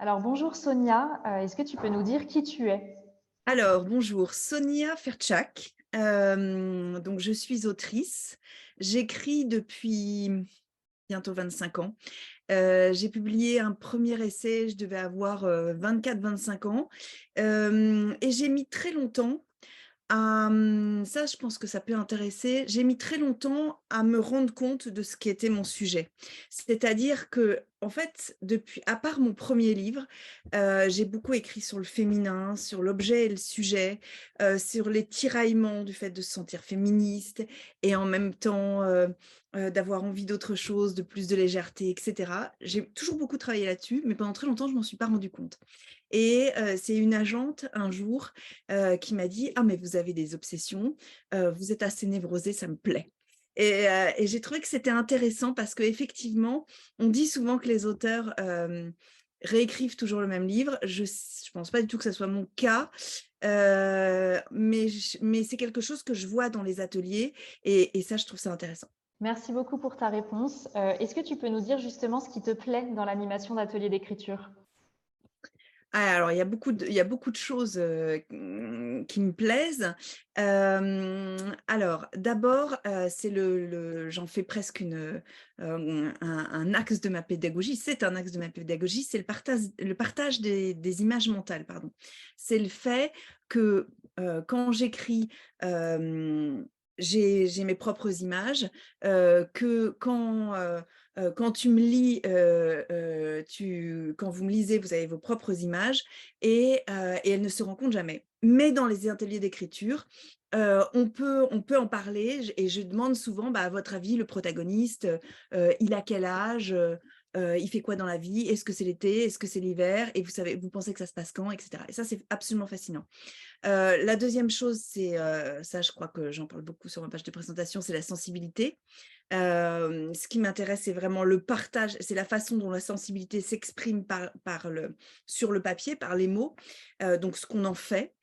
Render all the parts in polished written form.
Alors bonjour Sonia, est-ce que tu peux nous dire qui tu es? Alors, bonjour, Sonia Ferchak. Donc, je suis autrice. J'écris depuis bientôt 25 ans. J'ai publié un premier essai, je devais avoir 24-25 ans. Et j'ai mis très longtemps ça, je pense que ça peut intéresser. J'ai mis très longtemps à me rendre compte de ce qui était mon sujet. C'est-à-dire que, en fait, depuis, à part mon premier livre, j'ai beaucoup écrit sur le féminin, sur l'objet et le sujet, sur les tiraillements du fait de se sentir féministe et en même temps d'avoir envie d'autre chose, de plus de légèreté, etc. J'ai toujours beaucoup travaillé là-dessus, mais pendant très longtemps, je m'en suis pas rendu compte. Et c'est une agente un jour qui m'a dit: «Ah mais vous avez des obsessions, vous êtes assez névrosée, ça me plaît». Et j'ai trouvé que c'était intéressant parce qu'effectivement, on dit souvent que les auteurs, réécrivent toujours le même livre. Je pense pas du tout que ça soit mon cas, mais c'est quelque chose que je vois dans les ateliers et ça, je trouve ça intéressant. Merci beaucoup pour ta réponse. Est-ce que tu peux nous dire justement ce qui te plaît dans l'animation d'ateliers d'écriture? Ah, alors il y a beaucoup de choses, qui me plaisent. Alors d'abord, c'est j'en fais presque un axe de ma pédagogie. C'est un axe de ma pédagogie, c'est le partage des images mentales, pardon. C'est le fait que, quand j'écris, j'ai mes propres images, que quand tu me lis, quand vous me lisez, vous avez vos propres images et elles ne se rencontrent jamais. Mais dans les ateliers d'écriture, on peut en parler et je demande souvent: «Bah, à votre avis, le protagoniste, il a quel âge? Il fait quoi dans la vie? Est-ce que c'est l'été? Est-ce que c'est l'hiver? Et vous pensez que ça se passe quand?» et cetera et ça, c'est absolument fascinant. La deuxième chose, c'est, ça je crois que j'en parle beaucoup sur ma page de présentation, c'est la sensibilité. Ce qui m'intéresse, c'est vraiment le partage, c'est la façon dont la sensibilité s'exprime sur le papier, par les mots, donc ce qu'on en fait.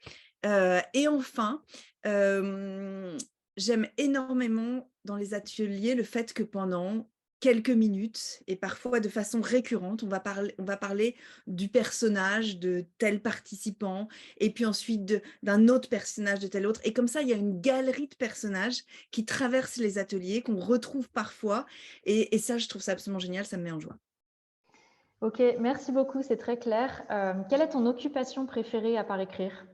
Et enfin, hem, j'aime énormément dans les ateliers le fait que pendant quelques minutes et parfois de façon récurrente, on va parler du personnage de tel participant et puis ensuite d'un autre personnage de tel autre et comme ça, il y a une galerie de personnages qui traversent les ateliers, qu'on retrouve parfois et ça, je trouve ça absolument génial, ça me met en joie. Ok, merci beaucoup, c'est très clair. Quelle est ton occupation préférée à part écrire?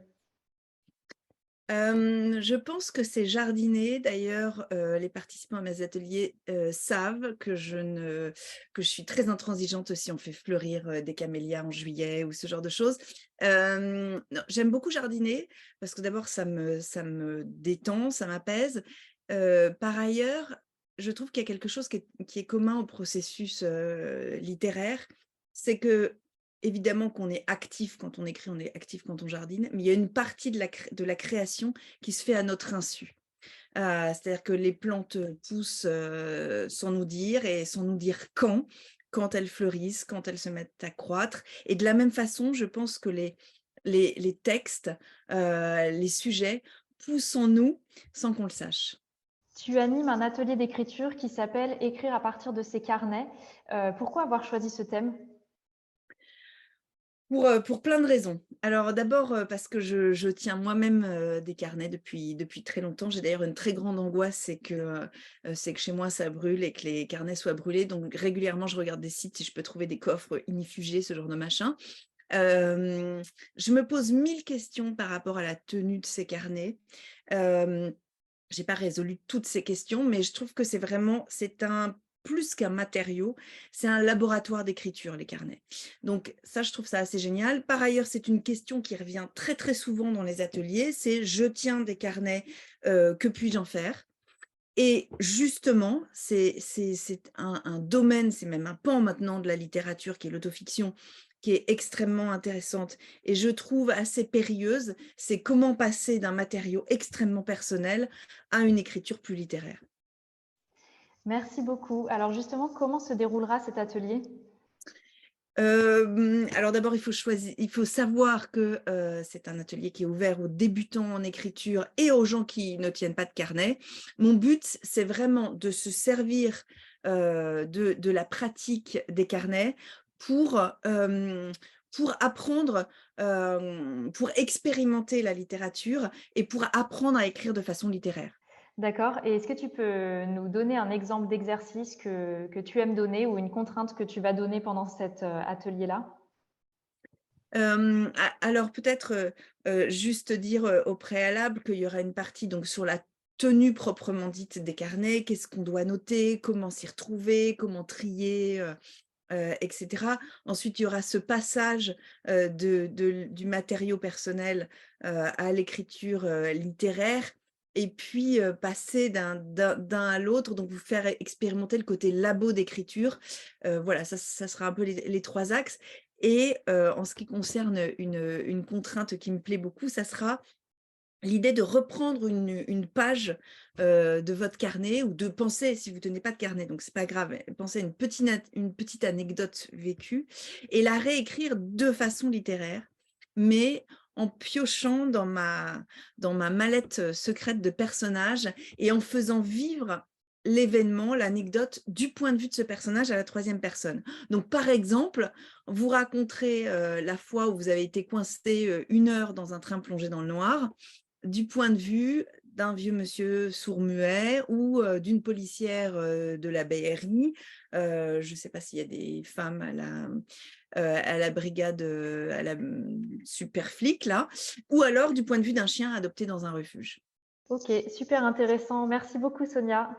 Je pense que c'est jardiner. D'ailleurs, les participants à mes ateliers, savent que je suis très intransigeante si on fait fleurir, des camélias en juillet ou ce genre de choses. Non, j'aime beaucoup jardiner parce que d'abord ça me détend, ça m'apaise. Par ailleurs, je trouve qu'il y a quelque chose qui est commun au processus, littéraire. C'est que évidemment qu'on est actif quand on écrit, on est actif quand on jardine, mais il y a une partie de la création qui se fait à notre insu. C'est-à-dire que les plantes, poussent, sans nous dire et sans nous dire quand elles fleurissent, quand elles se mettent à croître et de la même façon, je pense que les textes, les sujets poussent en nous sans qu'on le sache. Tu animes un atelier d'écriture qui s'appelle Écrire à partir de ses carnets. Pourquoi avoir choisi ce thème? Pour plein de raisons. Alors d'abord, parce que je tiens moi-même, des carnets depuis très longtemps. J'ai d'ailleurs une très grande angoisse, c'est que chez moi ça brûle et que les carnets soient brûlés. Donc régulièrement, je regarde des sites si je peux trouver des coffres ignifugés, ce genre de machin. Hem, je me pose 1000 questions par rapport à la tenue de ces carnets. Hem, j'ai pas résolu toutes ces questions, mais je trouve que c'est un plus qu'un matériau, c'est un laboratoire d'écriture, les carnets. Donc ça, je trouve ça assez génial. Par ailleurs, c'est une question qui revient très, très souvent dans les ateliers, c'est: «Je tiens des carnets, que puis-je en faire?» Et justement, c'est un domaine, c'est même un pan maintenant de la littérature qui est l'autofiction, qui est extrêmement intéressante et je trouve assez périlleuse. C'est comment passer d'un matériau extrêmement personnel à une écriture plus littéraire. Merci beaucoup. Alors justement, comment se déroulera cet atelier? Alors d'abord, il faut savoir que, c'est un atelier qui est ouvert aux débutants en écriture et aux gens qui ne tiennent pas de carnet. Mon but, c'est vraiment de se servir, de la pratique des carnets pour, pour apprendre, pour expérimenter la littérature et pour apprendre à écrire de façon littéraire. D'accord. Et est-ce que tu peux nous donner un exemple d'exercice que tu aimes donner ou une contrainte que tu vas donner pendant cet atelier-là? Alors peut-être, juste dire, au préalable qu'il y aura une partie donc sur la tenue proprement dite des carnets. Qu'est-ce qu'on doit noter? Comment s'y retrouver? Comment trier? Et cetera. Ensuite, il y aura ce passage, du matériau personnel, à l'écriture, littéraire et puis, passer d'un à l'autre, donc vous faire expérimenter le côté labo d'écriture. Voilà, ça sera un peu les 3 axes et en ce qui concerne une contrainte qui me plaît beaucoup, ça sera l'idée de reprendre une page, de votre carnet ou de penser, si vous ne tenez pas de carnet, donc c'est pas grave, pensez à une petite anecdote vécue et la réécrire de façon littéraire, mais en piochant dans ma mallette, secrète de personnages et en faisant vivre l'événement, l'anecdote du point de vue de ce personnage à la 3e personne. Donc par exemple, vous raconterez, la fois où vous avez été coincé, 1 heure dans un train plongé dans le noir du point de vue d'un vieux monsieur sourd-muet ou d'une policière de la BRI. Je ne sais pas s'il y a des femmes à la brigade, à la super flic, là, ou alors du point de vue d'un chien adopté dans un refuge. Ok, super intéressant. Merci beaucoup, Sonia.